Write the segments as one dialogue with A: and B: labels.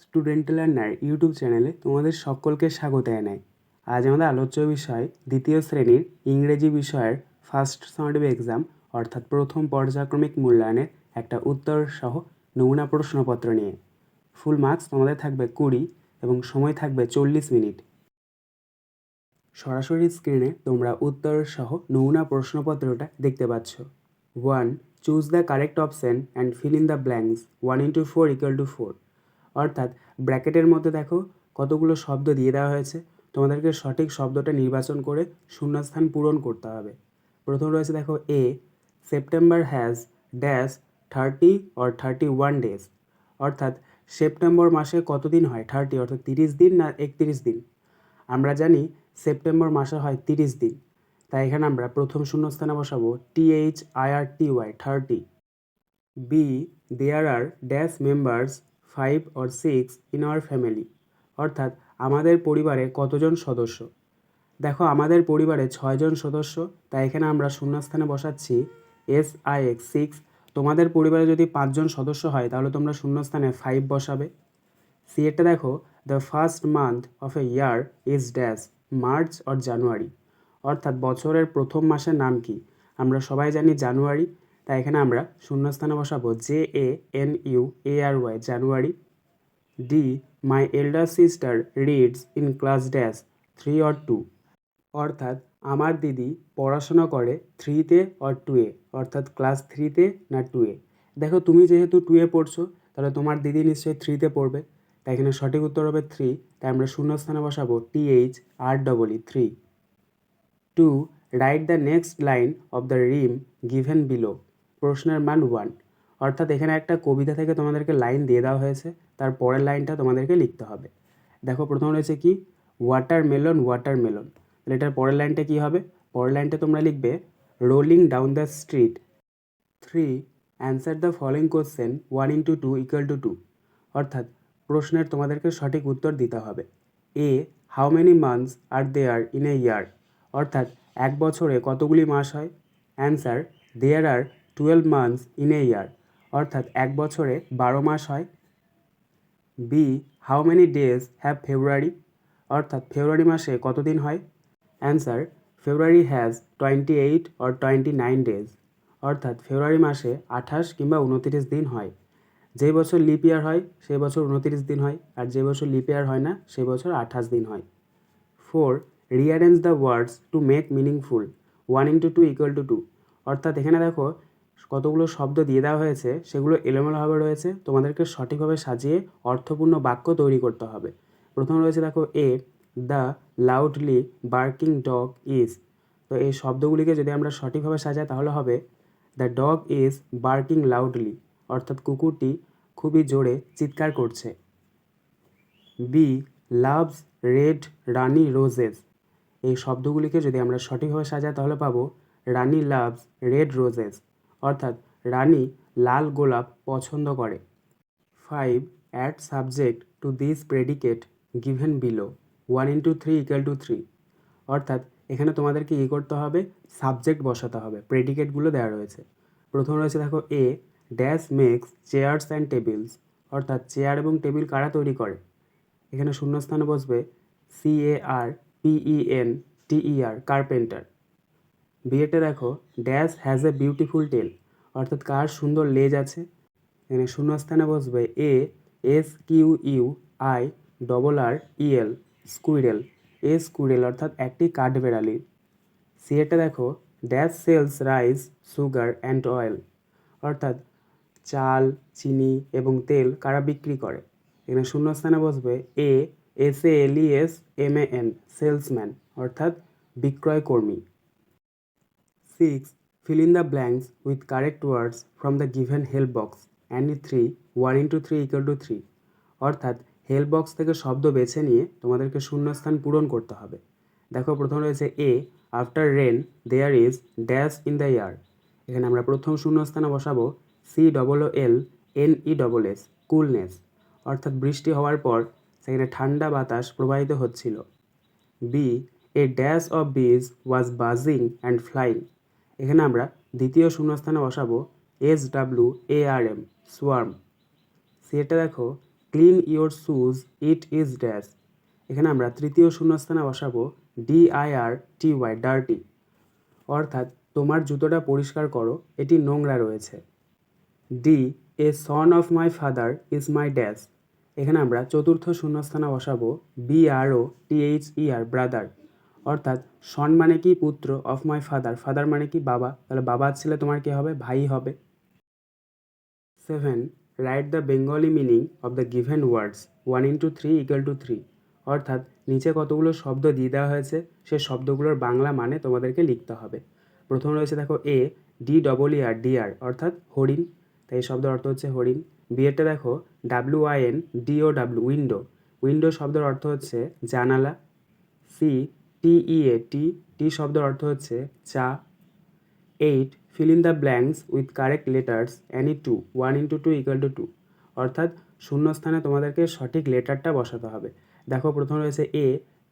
A: Student learner YouTube চ্যানেলে তোমাদের সকলকে স্বাগত জানাই। আজ আমাদের আলোচ্য বিষয় দ্বিতীয় শ্রেণীর ইংরেজি বিষয়ের ফার্স্ট সামেটিভ এক্সাম অর্থাৎ প্রথম পর্যায়ক্রমিক মূল্যায়নের একটা উত্তর সহ নমুনা প্রশ্নপত্র নিয়ে। ফুল মার্কস তোমাদের থাকবে 20 এবং সময় থাকবে 40 মিনিট। সরাসরি স্ক্রিনে তোমরা উত্তর সহ নমুনা প্রশ্নপত্রটা দেখতে পাচ্ছ। 1. Choose the correct option and fill in the blanks 1 × 4 = 4। অর্থাৎ ব্র্যাকেটের মধ্যে দেখো কতগুলো শব্দ দিয়ে দেওয়া হয়েছে, তোমাদেরকে সঠিক শব্দটা নির্বাচন করে শূন্যস্থান পূরণ করতে হবে। প্রথম রয়েছে দেখো A, September has dash 30 or 31 days. অর্থাৎ সেপ্টেম্বর মাসে কত দিন হয়? 30 অর্থাৎ 30 দিন না 31 দিন? আমরা জানি সেপ্টেম্বর মাসে হয় 30 দিন, তাই এখানে আমরা প্রথম শূন্যস্থানে বসাবো THIRTY 30। B, there are dash members 5 or 6 in our family. অর্থাৎ আমাদের পরিবারে কতজন সদস্য? দেখো আমাদের পরিবারে 6 জন সদস্য, তাই এখানে আমরা শূন্যস্থানে বসাচ্ছি SIX 6। তোমাদের পরিবারে যদি 5 জন সদস্য হয় তাহলে তোমরা শূন্যস্থানে 5 বসাবে। সি এরটা দেখো, the first month of a year is dash March or January. অর্থাৎ বছরের প্রথম মাসের নাম কি? আমরা সবাই জানি জানুয়ারি, তাই এখানে আমরা শূন্যস্থানে বসাবো JANUARY January. D, my elder sister reads in class dash 3 or 2। অর্থাৎ আমার দিদি পড়াশোনা করে 3-তে or 2-এ, অর্থাৎ ক্লাস 3-তে না 2-এ। দেখো তুমি যেহেতু 2-এ পড়ছো তাহলে তোমার দিদি নিশ্চয়ই 3-তে পড়বে, তাই এখানে সঠিক উত্তর হবে 3, তাই আমরা শূন্যস্থানে বসাবো THREE 3। 2. Write the next line of the Rim given below. প্রশ্নের মান 1। অর্থাৎ এখানে একটা কবিতা থেকে তোমাদেরকে লাইন দিয়ে দেওয়া হয়েছে, তার পরের লাইনটা তোমাদেরকে লিখতে হবে। দেখো প্রথম রয়েছে কি, ওয়াটারমেলন ওয়াটারমেলন, তাহলে এটার পরের লাইনটা কী হবে? পরের লাইনটা তোমরা লিখবে rolling down the street. 3. Answer the following question 1 × 2 = 2। অর্থাৎ প্রশ্নের তোমাদেরকে সঠিক উত্তর দিতে হবে। A, how many months are there in a year. অর্থাৎ এক বছরে কতগুলি মাস হয়? Answer, there are 12 months in a year. অর্থাৎ এক বছরে 12 মাস হয়। B, how many days have February. অর্থাৎ ফেব্রুয়ারি মাসে কতদিন হয়? Answer, February has 28 or 29 days. অর্থাৎ ফেব্রুয়ারি মাসে 28 কিংবা 29 দিন হয়। যে বছর লিপ ইয়ার হয় সেই বছর 29 দিন হয়, আর যে বছর লিপ ইয়ার হয় না সেই বছর 28 দিন হয়। 4. Rearrange the words to make meaningful 1 × 2 = 2। অর্থাৎ এখানে দেখো কতগুলো শব্দ দিয়ে দেওয়া হয়েছে, সেগুলো এলোমেলোভাবে রয়েছে, তোমাদেরকে সঠিকভাবে সাজিয়ে অর্থপূর্ণ বাক্য তৈরি করতে হবে। প্রথম রয়েছে দেখো A, the loudly barking dog is. তো এই শব্দগুলিকে যদি আমরা সঠিকভাবে সাজাই তাহলে হবে the dog is barking loudly. অর্থাৎ কুকুরটি খুবই জোরে চিৎকার করছে। B, loves red Rani roses. এই শব্দগুলিকে যদি আমরা সঠিকভাবে সাজাই তাহলে পাবো রানী লাভস রেড রোজেস। অর্থাৎ রানী লাল গোলাপ পছন্দ করে। 5. Add subject to this predicate given below 1 × 3 = 3। অর্থাৎ এখানে তোমাদেরকে করতে হবে, সাবজেক্ট বসাতে হবে, প্রেডিকেটগুলো দেওয়া রয়েছে। প্রথম রয়েছে দেখো A, dash makes chairs and tables. অর্থাৎ চেয়ার এবং টেবিল কারা তৈরি করে? এখানে শূন্যস্থানে বসবে CARPENTER কার্পেন্টার। বিয়েতে দেখো ড্যাশ হ্যাজ এ বিউটিফুল টেল। অর্থাৎ কার সুন্দর লেজ আছে? এখানে শূন্যস্থানে বসবে SQUIRREL স্কুইরেল। স্কুইরেল অর্থাৎ একটি কাঠবেড়ালি। সিয়েটা দেখো dash sells rice sugar and oil. অর্থাৎ চাল, চিনি এবং তেল কারা বিক্রি করে? এখানে শূন্যস্থানে বসবে SALESMAN সেলসম্যান অর্থাৎ বিক্রয় কর্মী। 6. Fill in the blanks with correct words from the given help box and 3 1 × 3 = 3। অর্থাৎ হেল্প বক্স থেকে শব্দ বেছে নিয়ে তোমাদেরকে শূন্যস্থান পূরণ করতে হবে। দেখো প্রথম রয়েছে A, after rain there is dash in the year. এখানে আমরা প্রথম শূন্যস্থানে বসাবো COOLNESS কুলনেস। অর্থাৎ বৃষ্টি হওয়ার পর সেখানে ঠান্ডা বাতাস প্রবাহিত হচ্ছিল। বি, এ ড্যাশ অফ বিজ ওয়াজ বাজিং অ্যান্ড ফ্লাইং। এখানে আমরা দ্বিতীয় শূন্যস্থানে বসাবো SWARM সোয়ার্ম। সেটা দেখো clean your shoes it is dash. এখানে আমরা তৃতীয় শূন্যস্থানে বসাবো DIRTY ডার্টি, অর্থাৎ তোমার জুতোটা পরিষ্কার করো, এটি নোংরা রয়েছে। D A son of my father is my dash. এখানে আমরা চতুর্থ শূন্যস্থানে বসাবো BROTHER ব্রাদার, অর্থাৎ সন মানে কি পুত্র, অফ মাই ফাদার, ফাদার মানে কি বাবা, তাহলে বাবার ছেলে তোমার কি হবে, ভাই হবে। 7. Write the Bengali meaning of the given words 1 into 3 = 3, অর্থাৎ নিচে কতগুলো শব্দ দিয়ে দেওয়া হয়েছে, সে শব্দগুলোর বাংলা মানে তোমাদেরকে লিখতে হবে। প্রথম রয়েছে দেখো DEER ডিয়ার, অর্থাৎ হরিণ, তাই এই শব্দের অর্থ হচ্ছে হরিণ। বিয়েরটা দেখো WINDOW উইন্ডো, উইন্ডো শব্দের অর্থ হচ্ছে জানালা। CTEA টি শব্দের অর্থ হচ্ছে চা। 8. Fill in the blanks with correct letters any two 1 into 2 = 2, অর্থাৎ শূন্যস্থানে তোমাদেরকে সঠিক লেটারটা বসাতে হবে। দেখো প্রথম রয়েছে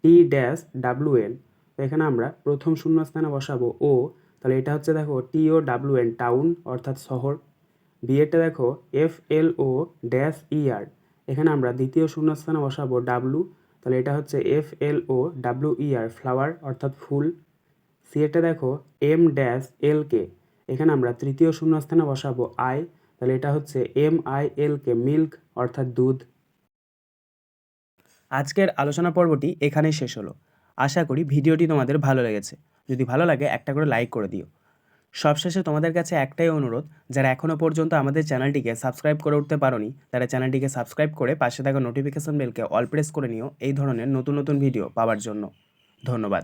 A: TWN, তো এখানে আমরা প্রথম শূন্যস্থানে বসাবো ও, তাহলে এটা হচ্ছে দেখো TOWN টাউন, অর্থাৎ শহর। বিয়েরটা দেখো FLOER, এখানে আমরা দ্বিতীয় শূন্যস্থানে বসাবো W, তাহলে এটা হচ্ছে FLOWER ফ্লাওয়ার, অর্থাৎ ফুল। সিয়েরটা দেখো MLK, এখানে আমরা তৃতীয় শূন্যস্থানে বসাবো I, তাহলে এটা হচ্ছে MILK মিল্ক, অর্থাৎ দুধ। আজকের আলোচনা পর্বটি এখানেই শেষ হলো। আশা করি ভিডিওটি তোমাদের ভালো লেগেছে। যদি ভালো লাগে একটা করে লাইক করে দিও। সবশেষে তোমাদের কাছে একটাই অনুরোধ, যারা এখনও পর্যন্ত আমাদের চ্যানেলটিকে সাবস্ক্রাইব করে উঠতে পারোনি, তারা চ্যানেলটিকে সাবস্ক্রাইব করে পাশে থাকা নোটিফিকেশন বেলকে অল প্রেস করে নিও এই ধরনের নতুন নতুন ভিডিও পাওয়ার জন্য। ধন্যবাদ।